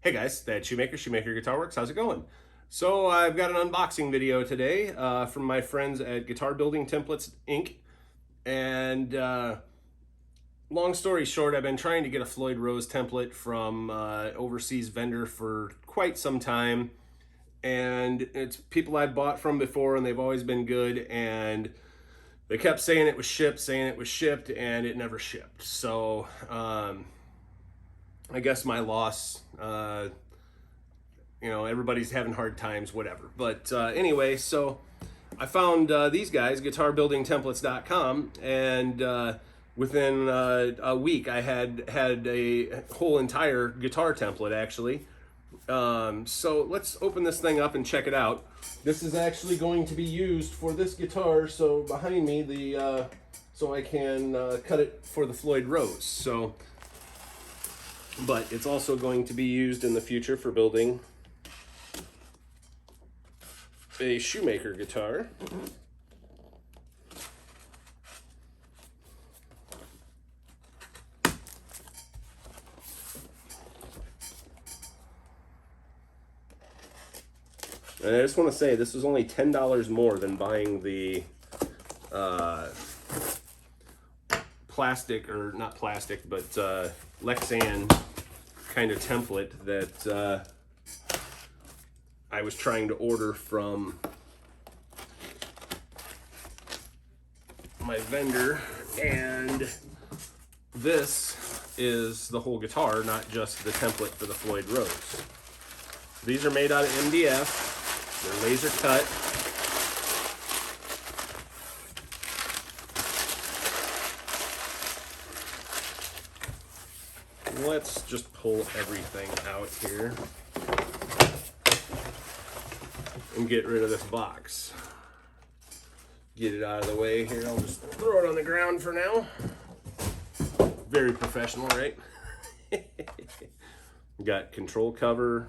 Hey guys, that's Shoemaker Guitar Works. How's it going? So I've got an unboxing video today from my friends at Guitar Building Templates Inc. And long story short, I've been trying to get a Floyd Rose template from overseas vendor for quite some time. And it's people I'd bought from before and they've always been good. And they kept saying it was shipped, and it never shipped. So I guess my loss. You know, everybody's having hard times, whatever. But anyway, so I found these guys, guitarbuildingtemplates.com, and within a week I had a whole entire guitar template, actually. So let's open this thing up and check it out. This is actually going to be used for this guitar, so behind me, so I can cut it for the Floyd Rose. So, but it's also going to be used in the future for building a Shoemaker guitar. And I just want to say, this was only $10 more than buying the plastic, or not plastic, but Lexan kind of template that I was trying to order from my vendor. And this is the whole guitar, not just the template for the Floyd Rose. These are made out of MDF. They're laser cut. Let's just pull everything out here and get rid of this box. Get it out of the way here. I'll just throw it on the ground for now. Very professional, right? Got control cover.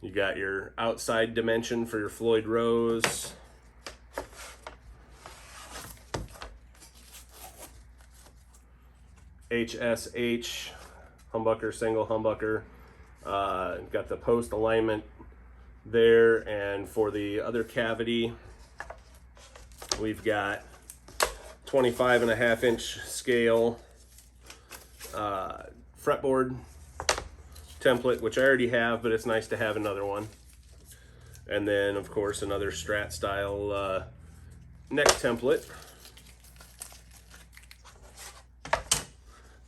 You got your outside dimension for your Floyd Rose. HSH humbucker, single humbucker. Got the post alignment there, and for the other cavity, we've got 25.5-inch scale fretboard template, which I already have, but it's nice to have another one. And then, of course, another strat style neck template.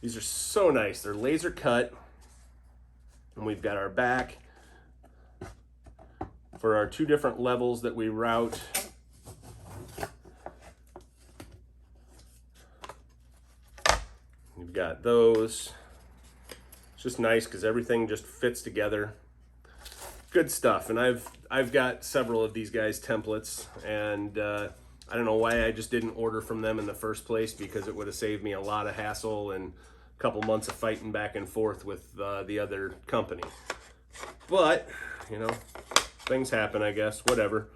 These are so nice. They're laser cut. And we've got our back for our two different levels that we route. We've got those. It's just nice because everything just fits together. Good stuff. And I've got several of these guys' templates, and I don't know why I just didn't order from them in the first place, because it would have saved me a lot of hassle and a couple months of fighting back and forth with the other company. But, you know, things happen, I guess, whatever.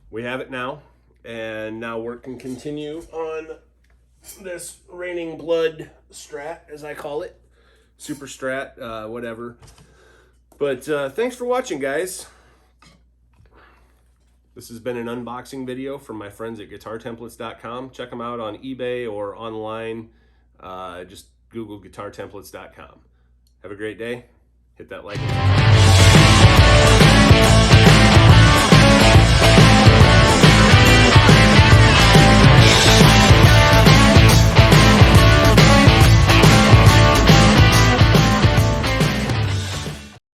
We have it now, and now work can continue on this Raining Blood Strat, as I call it. Super Strat, whatever. But thanks for watching, guys. This has been an unboxing video from my friends at guitartemplates.com. Check them out on eBay or online. Just Google guitartemplates.com. Have a great day. Hit that like.